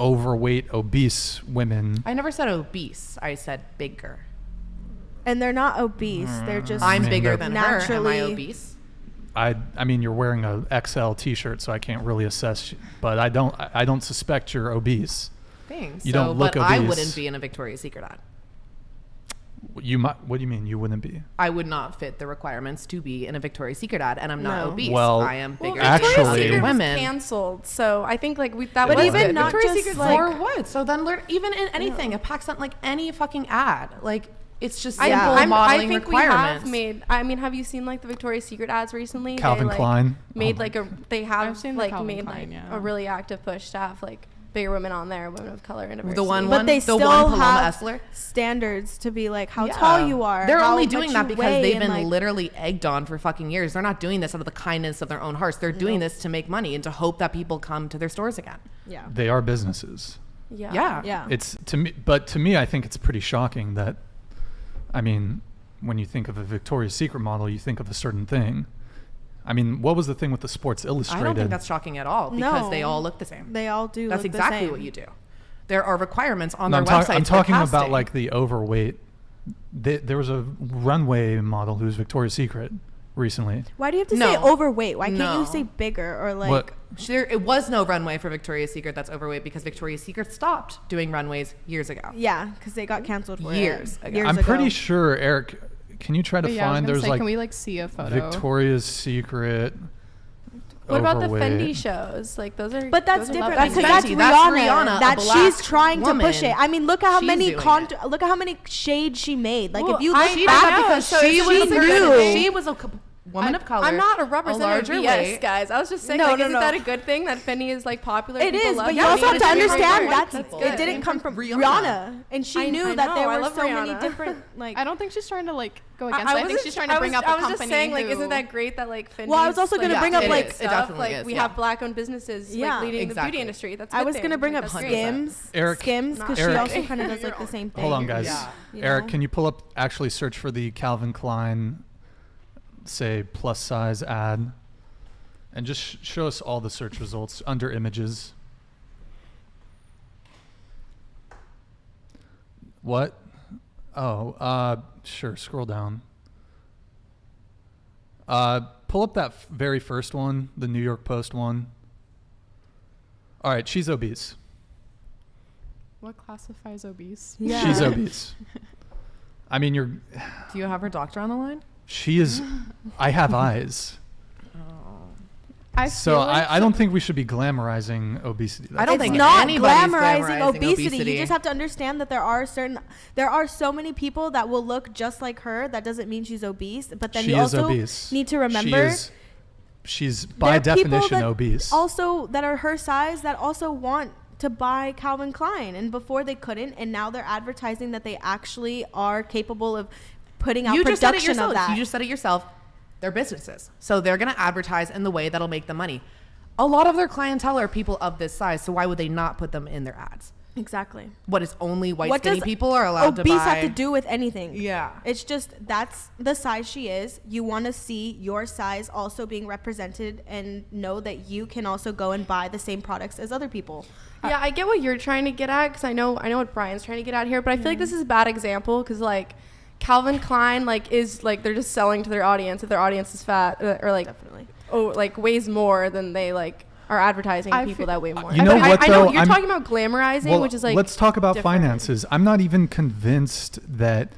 overweight, obese women. I never said obese. I said bigger. And they're not obese. They're just I'm bigger than naturally. her. Am I obese? I mean, you're wearing a XL T-shirt, so I can't really assess. But I don't suspect you're obese. Thanks. You don't look but obese. I wouldn't be in a Victoria's Secret ad. You might. What do you mean you wouldn't be? I would not fit the requirements to be in a Victoria's Secret ad, and I'm not obese. Well, I am bigger. actually, Secret women was canceled, so I think like that But was even good. not Victoria's just, Secret's like- For what? So then learn even in anything. It packs on like any fucking ad. Like it's just simple Yeah. modeling I think requirements. we have made. I mean, have you seen like the Victoria's Secret ads recently? Calvin they, like, Klein made Oh like a. They have I've seen the like Calvin made Klein, like yeah. a really active push to have like bigger women on there, women of color, and diversity. The one, But they the still one Paloma have Essler. standards to be like how Yeah. tall you are. They're how only much doing that you because weigh, they've and, been like, literally egged on for fucking years. They're not doing this out of the kindness of their own hearts. They're doing this to make money and to hope that people come to their stores again. Yeah. they are businesses. Yeah. Yeah. It's to me, I think it's pretty shocking that, I mean, when you think of a Victoria's Secret model, you think of a certain thing. I mean, what was the thing with the Sports Illustrated? I don't think that's shocking at all because No. they all look the same. They all do. That's look the exactly same. what you do. There are requirements on No, their website. I'm talking about casting. like the overweight. There was a runway model who was Victoria's Secret recently. Why do you have to No. say overweight? Why can't No. you say bigger or like? What? It was no runway for Victoria's Secret that's overweight because Victoria's Secret stopped doing runways years ago. Yeah, because they got canceled for Years it. ago. Years I'm ago. pretty sure, Eric. Can you try to But yeah, I was find? gonna There's say, like can we like see a photo? Victoria's Secret. What about the overweight. Fendi shows? Like those are. But that's those are different lovely. because Fenty. that's That's Rihanna. Rihanna, a that black she's trying to push woman. it. I mean, look at how She's many doing it. look at how many shades she made. Like Well, if you look I- She did back, that because so she if was she knew- she was a woman of color. I'm not a a representative larger of BS, weight. guys. I was just saying, No, like, no, isn't no. that a good thing that Fendi is like popular? it People is, love but it? you Yeah, also have to it's very understand great. that's That's it good. didn't come from Rihanna. Rihanna, and she I knew that know, there I were love so many Rihanna. different like. I don't think she's trying to like go against it. I think wasn't- she's trying to bring up a I was company just saying, like, who- isn't that great that like Fendi? Well, I was also gonna bring up, like- it definitely is, we yeah. have black-owned businesses Yeah. like leading the Exactly. beauty industry. That's a I good was thing. gonna bring Like, up that's great. Skims, Eric- Skims, because she Eric- also kind of does like the same thing. Hold on, guys. Yeah. You Eric, know? can you pull up? Actually, search for the Calvin Klein, say plus size ad, and just show us all the search results under images. What? Oh, sure. Scroll down. Pull up that very first one, the New York Post one. All right, she's obese. What classifies obese? Yeah. She's obese. I mean, Do you have her doctor on the line? she is. I have eyes. I So feel like I don't think we should be glamorizing obesity. I don't It's think not anybody's glamorizing obesity. You just have to understand that there are so many people that will look just like her. That doesn't mean she's obese. But then She you is also obese. need to remember She's by there are people definition that obese. Also, that are her size that also want to buy Calvin Klein, and before they couldn't, and now they're advertising that they actually are capable of putting out You just said it production yourself. of that. You just said it yourself. They're businesses, so they're going to advertise in the way that'll make them money. A lot of their clientele are people of this size, so why would they not put them in their ads? Exactly. What is only white What skinny does people are allowed to buy? obese have to do with anything? Yeah. It's just that's the size she is. You want to see your size also being represented and know that you can also go and buy the same products as other people. Yeah, I get what you're trying to get at because I know what Brian's trying to get at here, but I feel like this is a bad example because like Calvin Klein is they're just selling to their audience. If their audience is fat or like Definitely. weighs more than they are advertising people that weigh more. You know what, I know though? you're I'm- talking about glamorizing, Well, which is like let's talk about different. finances. I'm not even convinced that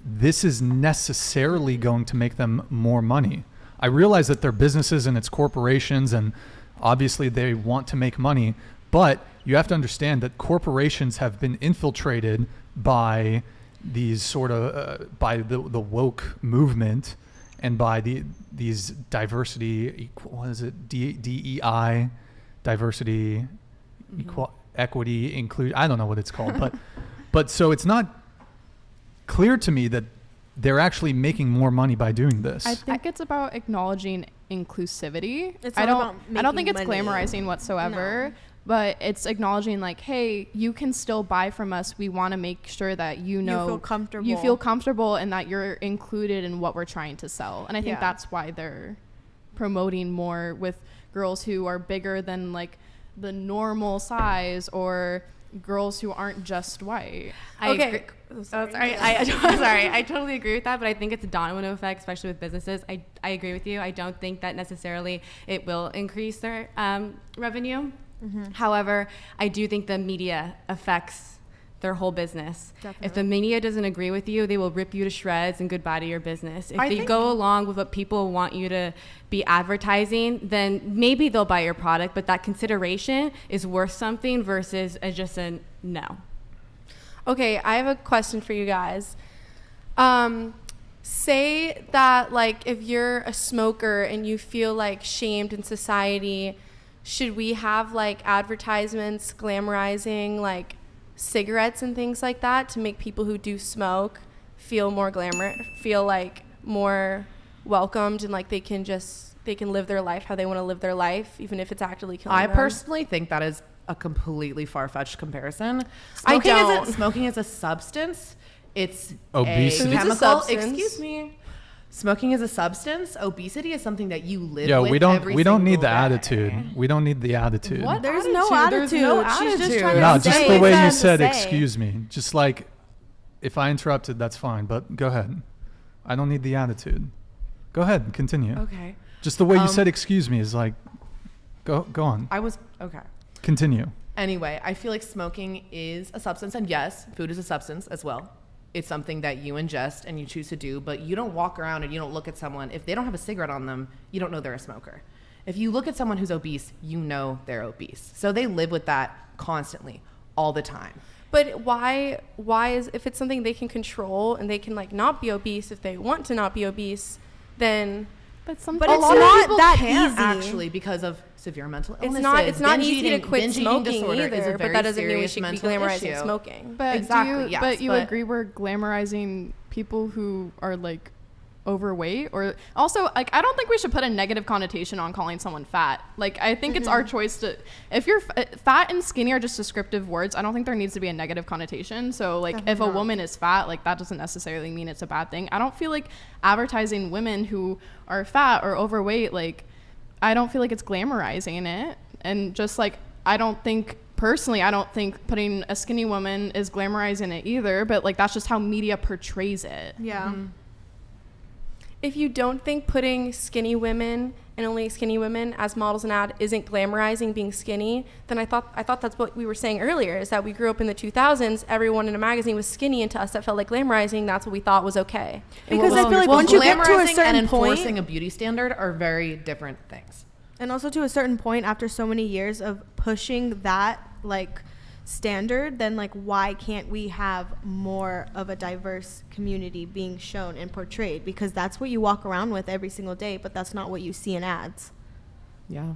this is necessarily going to make them more money. I realize that they're businesses and it's corporations, and obviously they want to make money, but you have to understand that corporations have been infiltrated by these sort of by the woke movement and by these diversity, what is it, DEI, diversity, equity, include. I don't know what it's called, but so it's not clear to me that they're actually making more money by doing this. I think it's about acknowledging inclusivity. It's I not don't about I don't think making it's money. glamorizing whatsoever. No. But it's acknowledging like, hey, you can still buy from us. We want to make sure that you feel comfortable. You feel comfortable and that you're included in what we're trying to sell. And I think Yeah. that's why they're promoting more with girls who are bigger than like the normal size or girls who aren't just white. I agree. Sorry. Sorry. I totally agree with that, but I think it's a domino effect, especially with businesses. I agree with you. I don't think that necessarily it will increase their revenue. However, I do think the media affects their whole business. Definitely. If the media doesn't agree with you, they will rip you to shreds and goodbye to your business. If I they think- go along with what people want you to be advertising, then maybe they'll buy your product, but that consideration is worth something versus just a no. Okay, I have a question for you guys. Say that, like, if you're a smoker and you feel like shamed in society, should we have like advertisements glamorizing like cigarettes and things like that to make people who do smoke feel more feel like more welcomed, and like they can live their life how they want to live their life, even if it's actually killing I them? personally think that is a completely far-fetched comparison. I don't. Smoking is a substance. It's Obesity. a It's a chemical. substance. Excuse me. Smoking is a substance. Obesity is something that you live Yeah, with. we don't every need the single day. attitude. We don't need the attitude. What? There's no There's no attitude. She's just attitude. trying to No, say just the what way she you has to said say. excuse me. Just like if I interrupted, that's fine, but go ahead. I don't need the attitude. Go ahead, continue. Okay. Just the way you said excuse me is like go on. Okay. Continue. Anyway, I feel like smoking is a substance, and yes, food is a substance as well. It's something that you ingest and you choose to do, but you don't walk around and you don't look at someone. If they don't have a cigarette on them, you don't know they're a smoker. If you look at someone who's obese, you know they're obese. So they live with that constantly, all the time. But why is, if it's something they can control and they can like not be obese if they want to not be obese, then But some But A it's lot of not people that can't easy. actually because of severe mental illnesses. it's not Binge easy to eating- quit binge eating smoking disorder is a either, but very that doesn't mean we serious should be mental glamorizing issue. smoking. But Exactly, yes, but you but- agree we're glamorizing people who are like overweight? Or also, like, I don't think we should put a negative connotation on calling someone fat. Like, I think it's our choice to, if you're fat and skinny are just descriptive words. I don't think there needs to be a negative connotation. So like if a woman is fat, like that doesn't necessarily mean it's a bad thing. I don't feel like advertising women who are fat or overweight, like I don't feel like it's glamorizing it. And just like I don't think putting a skinny woman is glamorizing it either, but like that's just how media portrays it. Yeah. If you don't think putting skinny women and only skinny women as models in ad isn't glamorizing being skinny, then I thought that's what we were saying earlier, is that we grew up in the 2000s, everyone in a magazine was skinny, and to us that felt like glamorizing. That's what we thought was okay. Because I feel like once you get to a glamorizing and certain enforcing point, a beauty standard are very different things. and also to a certain point after so many years of pushing that like standard, then like why can't we have more of a diverse community being shown and portrayed? Because that's what you walk around with every single day, but that's not what you see in ads. Yeah.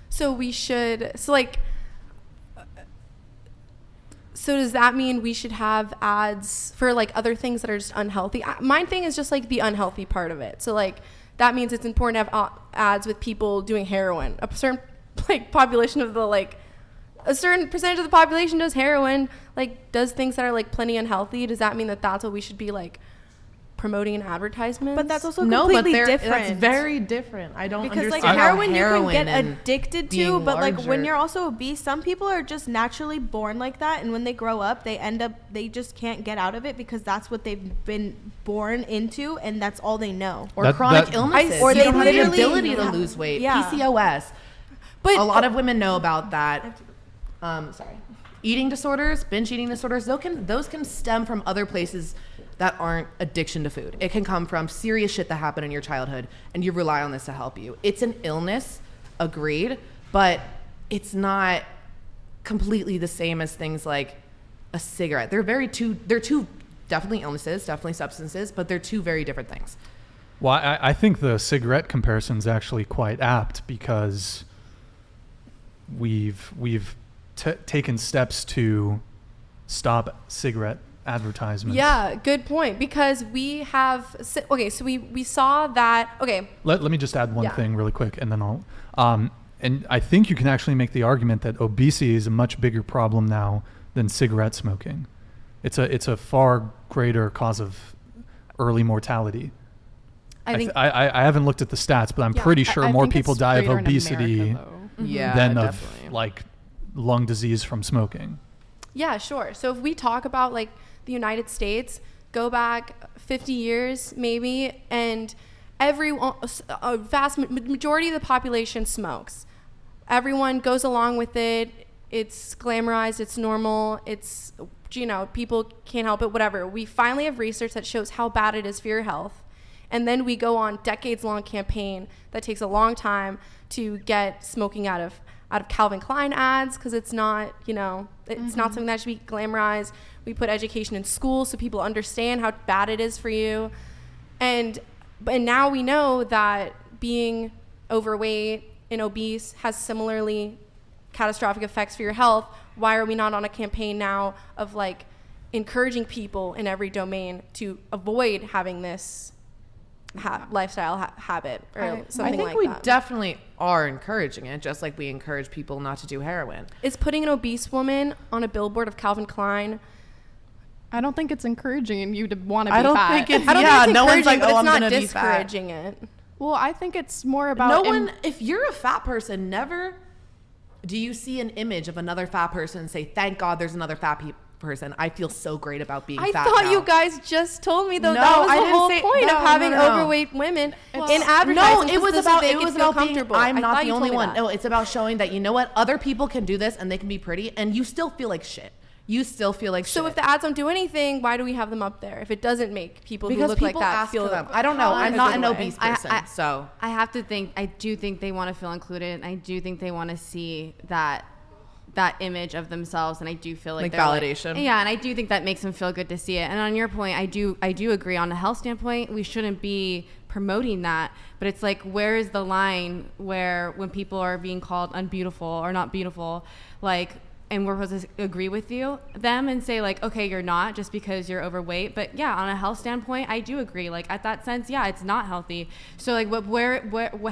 So does that mean we should have ads for like other things that are just unhealthy? My thing is just like the unhealthy part of it. So like that means it's important to have ads with people doing heroin. A certain like population of the like a certain percentage of the population does heroin, like does things that are like plenty unhealthy. Does that mean that that's what we should be like promoting in advertisements? But that's also No, completely but different. that's very different. I don't Because like understand how heroin you can get and addicted to, being but like when larger- you're also obese, some people are just naturally born like that, and when they grow up they just can't get out of it because that's what they've been born into, and that's all they know. or chronic that- illnesses. or You they don't have the literally ability to have- lose weight. yeah. PCOS. But A lot of women know about that. Eating disorders, binge eating disorders, those can stem from other places that aren't addiction to food. It can come from serious shit that happened in your childhood, and you rely on this to help you. It's an illness, agreed, but it's not completely the same as things like a cigarette. They're two definitely illnesses, definitely substances, but they're two very different things. Well, I think the cigarette comparison is actually quite apt because we've taken steps to stop cigarette advertisements. yeah, good point. Because we have so we saw that. Okay, Let me just add one Yeah. thing really quick, and then I'll. And I think you can actually make the argument that obesity is a much bigger problem now than cigarette smoking. It's a far greater cause of early mortality. I think I haven't looked at the stats, but I'm Yeah, pretty sure I more think people it's die of greater in obesity America, though. Yeah, than definitely. of like lung disease from smoking. Yeah, sure. So if we talk about like the United States, go back 50 years maybe, and a vast majority of the population smokes. Everyone goes along with it. It's glamorized. It's normal. It's, people can't help it, whatever. We finally have research that shows how bad it is for your health. And then we go on decades-long campaign that takes a long time to get smoking out of Calvin Klein ads, because it's not, it's not something that should be glamorized. We put education in schools so people understand how bad it is for you. And now we know that being overweight and obese has similarly catastrophic effects for your health. Why are we not on a campaign now of like encouraging people in every domain to avoid having this lifestyle habit or something like that? I think we definitely are encouraging it, just like we encourage people not to do heroin. Is putting an obese woman on a billboard of Calvin Klein? I don't think it's encouraging you to want to be fat. I don't think it's no one's like, oh, I'm going not to be fat. discouraging it. Well, I think it's more about if you're a fat person, never do you see an image of another fat person and say, thank God there's another fat person. I feel so great about being fat I thought now. you guys just told me though No, that was I the didn't whole say- point no, of having no. overweight women in No, advertising. it was about being, comfortable. I'm I not thought the you only told me one. that. No, it's about showing that, you know what, other people can do this and they can be pretty and you still feel like shit. You still feel like shit. So if the ads don't do anything, why do we have them up there? If it doesn't make people because who look people like that ask feel for them. I don't know. I'm not an good way. obese person, so I do think they want to feel included. I do think they want to see that image of themselves, and I do feel like they're validation. And I do think that makes them feel good to see it. And on your point, I do agree on a health standpoint, we shouldn't be promoting that, but it's like, where is the line where when people are being called unbeautiful or not beautiful, like, and we're supposed to agree with them and say like, okay, you're not just because you're overweight. But yeah, on a health standpoint, I do agree. Like at that sense, yeah, it's not healthy. So like,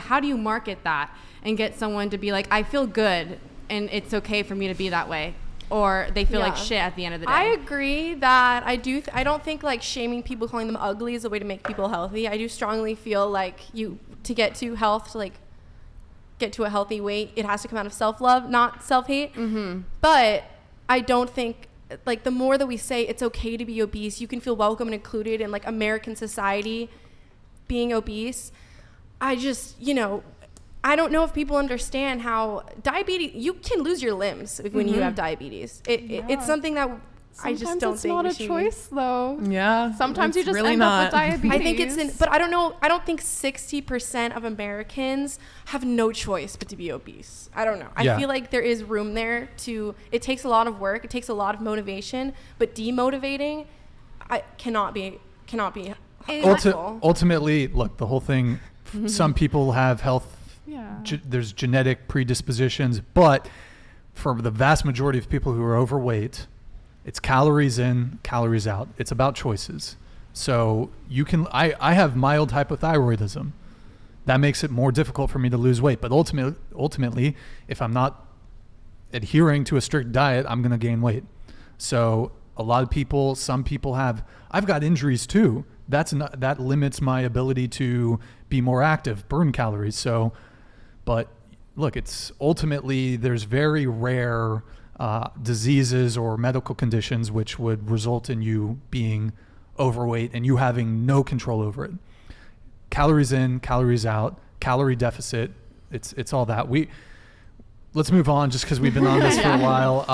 how do you market that and get someone to be like, I feel good and it's okay for me to be that way, or they feel like shit at the end of the day? I agree that I don't think like shaming people, calling them ugly is a way to make people healthy. I do strongly feel like to get to health, to like get to a healthy weight, it has to come out of self-love, not self-hate. Mm-hmm. But I don't think like the more that we say it's okay to be obese, you can feel welcome and included in like American society being obese. I just, I don't know if people understand how diabetes, you can lose your limbs when you have diabetes. It's something that I just don't it's think not a we should- choice though. yeah. Sometimes you it's just really end not. up with diabetes. I think but I don't know. I don't think 60% of Americans have no choice but to be obese. I don't know. Yeah. I feel like there is room there it takes a lot of work. It takes a lot of motivation, but demotivating, cannot be helpful. Ultimately, look, the whole thing, some people have health, Yeah. there's genetic predispositions, but for the vast majority of people who are overweight, it's calories in, calories out. It's about choices. So I have mild hypothyroidism. That makes it more difficult for me to lose weight. But ultimately, if I'm not adhering to a strict diet, I'm going to gain weight. So some people I've got injuries too. That limits my ability to be more active, burn calories. So, but look, it's ultimately, there's very rare diseases or medical conditions which would result in you being overweight and you having no control over it. Calories in, calories out, calorie deficit. It's all that. Let's move on just because we've been on this for a while.